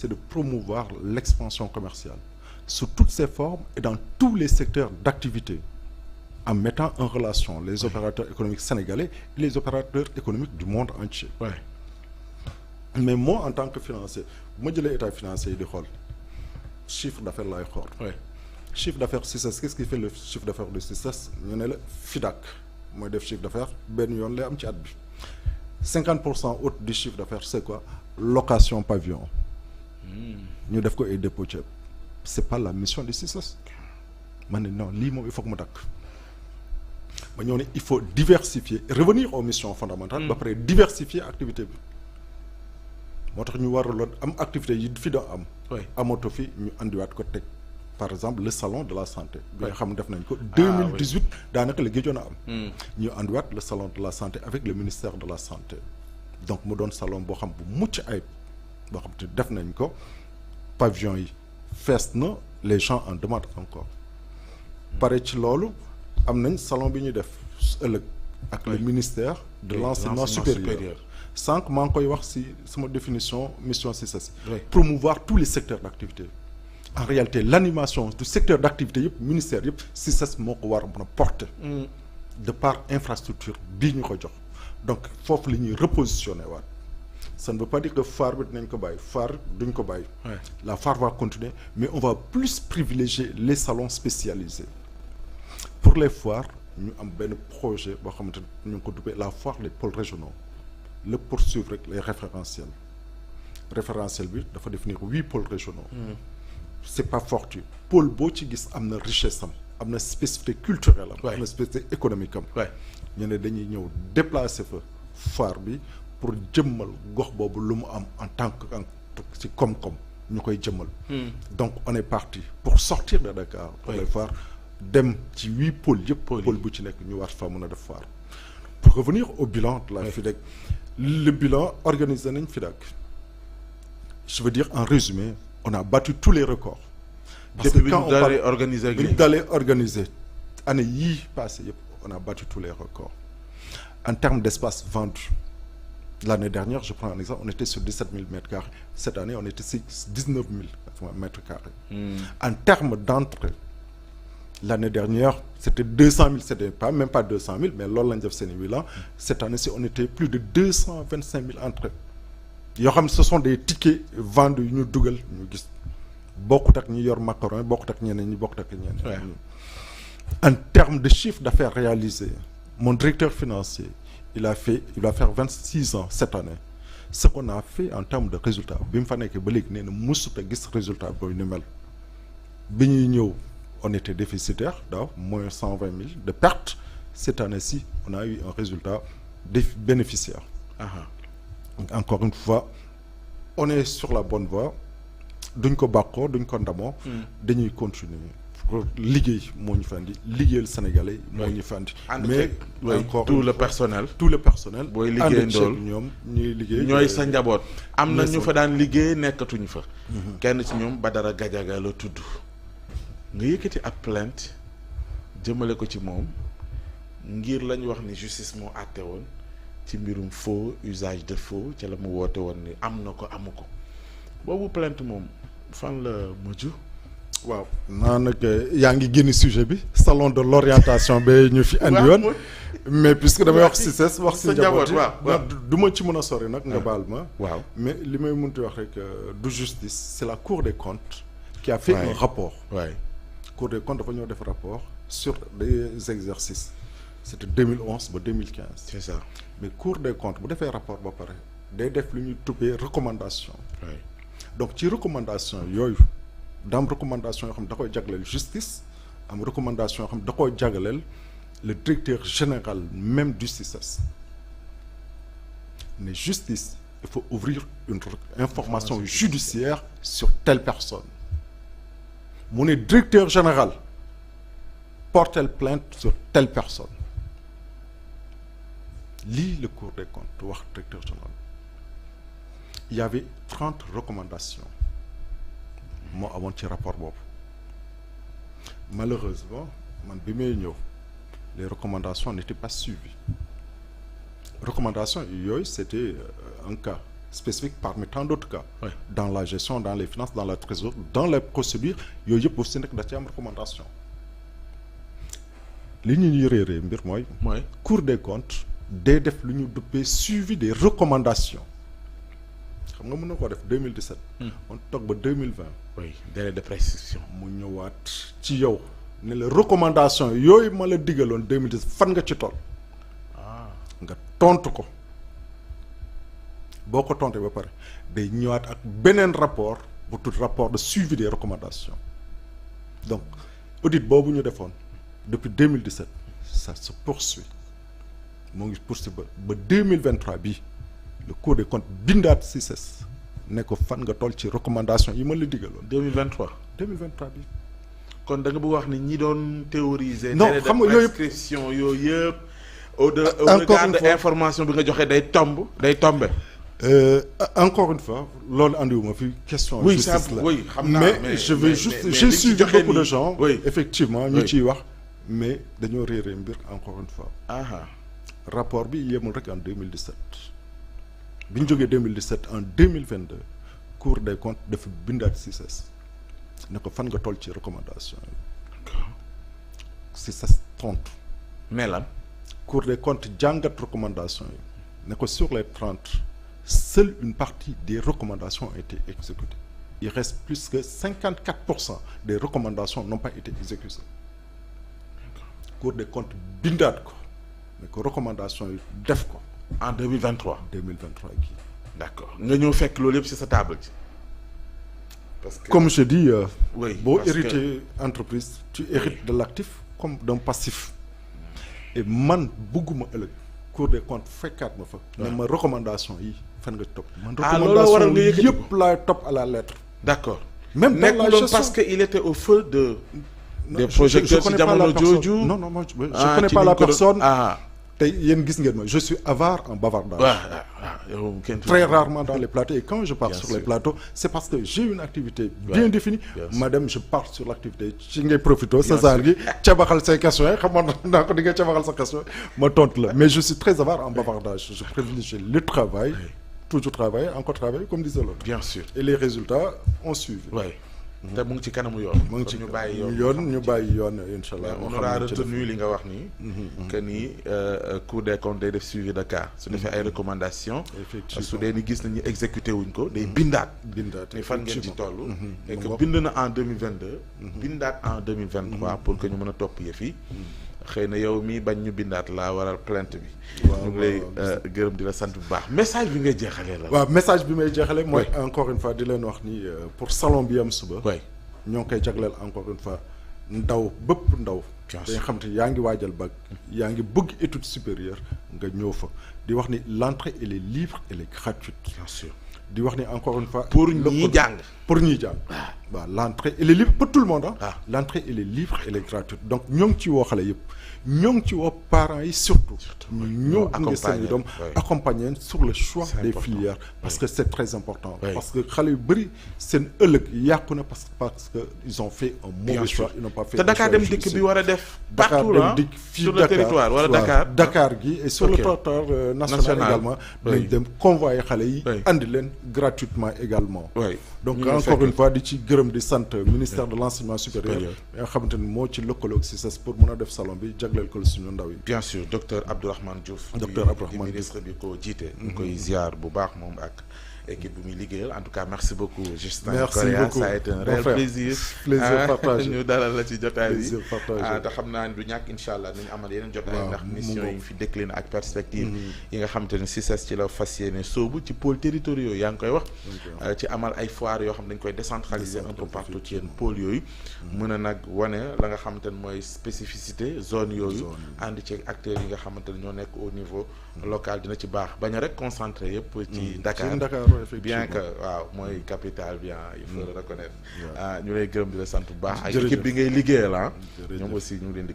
c'est de promouvoir l'expansion commerciale sous toutes ses formes et dans tous les secteurs d'activité, en mettant en relation les opérateurs économiques sénégalais et les opérateurs économiques du monde entier. Ouais. Mais moi, en tant que financier, moi je l'état financier de xool chiffre d'affaires laay xool. Ouais. Chiffre d'affaires CICES, qu'est-ce qui fait le chiffre d'affaires de CICES? ñu ne la FIDAC mooy def chiffre d'affaires benn yoon lay am ci at bi 50% haute du chiffre d'affaires c'est quoi? Location pavillon. ñu def ko ay dépôt ceeb. C'est pas la mission du CICES. man ne non lii moom il faut que mu dakk ma ñëw ne il faut diversifier revenir aux missions fondamentales. ba pare diversifier activité bi. moo tax ñu waraloon am activité yi fi doon am. amatu fi ñu andiwaat ko teg par exemple le salon de la santé. bi nga xam def nañ ko 2018 daanaka la géejoon a am. ñu andiwaat le salon de la santé avec le ministère de la santé. donc mu doon salon boo xam bu mucc ayib boo xam te def nañ ko pavillon yi fees na les gens en demandent encore. pare ci loolu am nañ salon bi ñuy def ëllëg ak le ministère de l'enseignement supérieur. sànq maa ngi koy wax ci sama définition mission CICES. promouvoir tous les secteurs d'activité. en réalité l'animation du secteur d'activité yëpp ministère yëpp CICES moo ko war a mën a porter. de par infrastructure bii ñu ko jox. donc foofu la ñuy repositionner waat. ça ne veut pas dire que phare bi dinañ ko bàyyi phare duñ ko bàyyi. la phare va continuer mais on va plus privilégier les salons spécialisés. pour les foires ñu am benn projet boo xamante ne ñu ngi ko duppee la foire des pôles régionaux. le poursuivre rek les référentiels bi dafa définir 8 pôles régionaux. c'est pas fortuit pôle boo ci gis am na richesse am na spécificité culturelle am na spécificité économique am. ñu ne dañuy ñëw déplacer fa foire bi pour jëmmal gox boobu lu mu am en tant que ci koom-koom ñu koy jëmmal. donc on est parti pour sortir de Dakar. pour les foires dem ci 8 pôles yëpp. pôle bu ci nekk ñu war fa mën a def foire. pour revenir au bilan de la FIDAC. le bilan organisé nañ FIDAC je veux dire en résumé on a battu tous les records. parce que bi ñu dalee organiser année yii passé yëpp on a battu tous les records en termes d'espace vendu l'année dernière je prends un exemple on était sur 17 000 mètres carrés cette année on était sur 19 000 mètres carrés. en termes d'entrée l'année dernière c'était 200 000 c'était pas même pas 200 000 mais loolu lañ def seen bilan cette année-ci on était plus de 225 000 entrées yoo xam ne ce sont des tickets vendus yu ñu dugal ñu gis bokkut ak ñi yor macaron bokkut ak ñeneen ñi bokkut ak ñeneen. en termes de chiffre d'affaires réalisé mon directeur financier il va faire 26 ans cette année ce qu'on a fait en termes de résultats bi mu fa nekkee ba léegi nee na mësut a gis résultat booy ni mel bi ñuy ñëw. on était déficitaire daaw moins 120 000 de pertes cette année-ci on a eu un résultat bénéficiaire. Donc, encore une fois on est sur la bonne voie duñ ko bàkkoo duñ ko ndamoo. dañuy continuer pour liggéey moo ñu fandi liggéeyal sénégalais moo ñu fandi. mais encore tout le personnel. booy liggéey ndool ñoom ñuy liggéey. ñooy sa njaboot. am na ñu fa daan liggéey nekkatuñ fa. kenn ci ñoom Badara Gadiaga la tudd. nga yëkkati ab plainte jëmale ko ci moom ngir lañ wax ni justice moo àtte woon ci mbirum faux usage de faux ca la mu woote woon ni am na ko amu ko boobu plainte moom fan la mujj. waaw naa nag yaa ngi génn sujet bi salon de l'orientation ba ñu fi andi woon mais puisque damay wax CICES wax si njaboot du ma ci mën a sori nag nga baal ma. waaw mais li may mënti wax rek du justice c'est la Cour des comptes qui a fait un rapport. Cour des comptes dafa ñëw def rapport sur des exercices c'était 2011 ba 2015. c'est ça mais Cour des comptes bu defee rapport ba pare day def lu ñuy tuppee recommandation. donc ci recommandation yooyu daam recommandation yoo xam da koy jagleel justice am recommandation yoo xam da koy jagleel le directeur général même du CICES mais justice il faut ouvrir une information judiciaire sur telle personne. mu ne directeur général porte plainte sur telle personne lii le Cour des comptes wax directeur général il y avait 30 recommandations moo amoon ci rapport boobu malheureusement man bi may ñëw les recommandations n'étaient pas suivies recommandations yooyu c'était un cas spécifique parmi tant d'autres cas. Oui. Dans la gestion, dans les finances, dans la trésorerie, dans les procédures yooyu yëpp aussi nekk da ci am recommandation. li ñuy réeree mbir mooy. Cour des comptes day def lu ñu duppee suivi des recommandations xam nga mën na koo def 2017. on toog ba 2020. oui délai de prescription. mu ñëwaat ci yow ne la recommandation yooyu ma la digaloon 2017 fan nga ci toll. nga tontu ko boo ko tontee ba pare day ñëwaat ak beneen rapport bu tudd rapport de suivi des recommandations donc audit boobu ñu defoon depuis 2017 ça se poursuit moo ngi poursuit ba 2023 bii le Cour des comptes bindaat CICES ne ko fan nga toll ci recommandation yi ma la digaloon. 2023 bii. kon da nga bëgg wax ni ñi doon théoriser. non xam nga yooyu prescription yooyu yëpp. au regard de information bi nga joxe day tombe. Encore une fois loolu andiwuma fi question. oui justice la oui xam naa mais je vais juste j'ai suivi beaucoup de gens. effectivement ñu ciy wax. mais dañoo réeree mbir encore une fois. rapport bi yemul rek en 2017 bi ñu jógee 2017 en 2022 Cour des comptes dafa bindaat CICES ne ko fan nga toll ci recommandation yi. CICES tontu. mais lan. Cour des comptes jàngat recommandation yi ne ko sur les 30 seule une partie des recommandations ont été exécutées. Il reste plus que 54% des recommandations n'ont pas été exécutées. Cour des comptes bindaat ko mais que recommandation yi def ko. en 2023 gii. d'accord nga ñëw fekk loolu yëpp ci sa table ci. parce que comme je dis. boo parce hérité entreprise tu hérites de l'actif comme d'un passif. et man bugguma ëllëg Cour des comptes fekkaat ma fa. ne ma recommandation yi fan nga topp. man recommandation yi yëpp laay topp à la lettre. d'accord même dans la gestion parce que il était au feu de. des projecteurs ci jamono jooju. non je connais pas la personne. tey yéen gis ngeen ma je suis avare en bavardage. très rarement dans les plateaux et quand je pars sur les plateaux c'est parce que j'ai une activité bien définie. madame je pars sur l'activité ci ngay profité César gi cabaxal say questions yi xamoon naa ko di nga cabaxal sa question ma tontu la mais je suis très avare en bavardage je privilégie le travail toujours travailler encore travailler comme disait l'autre. bien sûr et les résultats ont suivi. te mu ngi ci kanamu yoon. mu ngi ci ñu bàyyi yoon incha allah. on aura retenu li nga wax nii. que ni Cour des comptes day def suivi de cas. su defee ay recommandations. su dee ni gis nañu exécuté wuñ ko day bindaat. mais fan ngeen ci toll. et que bind na en 2022. bindaat en 2023 pour que ñu mën a topp yëf yi. xëy na yow mii bañ ñu bindaat laa waral plainte bi. ñu ngi lay gërëm di la sant bu baax message bi ngay jeexalee la. waaw message bi may jeexalee. mooy encore une fois di leen wax ni pour salon bi am suba. ñoo ngi koy jagleel encore une fois ndaw bépp ndaw. dañ xam te yaa ngi waajal bac yaa ngi bëgg étude supérieure nga ñëw fa di wax ni l'entrée elle est libre elle est gratuite. bien sûr di wax ni encore une fois. pour ñuy jàng waaw l'entrée elle est libre pour tout le monde l'entrée elle est libre elle est gratuite donc ñoo ngi ci woo xale yëpp ñoo ngi ci woo parents yi surtout ñu ñëw gunge seen doom accompagner sur le choix des filières parce que c'est très important parce que xale yu bëri seen ëllëg yàqu na parce que ils ont fait un mauvais choix ils n'ont pas fait te Dakar dem dikk bi war a def partout Dakar dem dikk fii sur le territoire wala Dakar gi et sur le territoire national également dañ dem convoyer xale yi andi leen gratuitement également donc encore une fois di ci gërëm di sant ministère de l'enseignement supérieur nga xamante ni moo ci lëkkaloog CICES pour mën a def salon bi jagleel ko suñu ndaw yi. bien sûr docteur Abdourahmane Diouf. Ministre bi ko jiite. ñu koy ziar bu baax moom ak équipe bu muy liggéeyal en tout cas merci beaucoup. Justin Correa ça a été un réel plaisir. partagé ñu dalal la ci jotaay bi te xam naa ne du ñàkk incha allah nañu amal yeneen jotaay ndax mission yi fi décliné ak perspective yi nga xamante ne CICES ci la fas yéene soobu ci pôles territoriaux yaa ngi koy wax. ci amal ay foires yoo xam dañ koy décentraliser un peu partout ci yenn pôles yooyu. mën a nag wane la nga xamante ne mooy spécificité zone yooyu. ànd ci acteurs yi nga xamante ne ñoo nekk au niveau local dina ci baax bañ a rek concentré yëpp ci Dakar. bien que waaw mooy capitale bien il faut le reconnaître. ñu lay gërëm di la sant bu baax. ak équipe bi ngay liggéeyal ñoom aussi ñu ngi leen di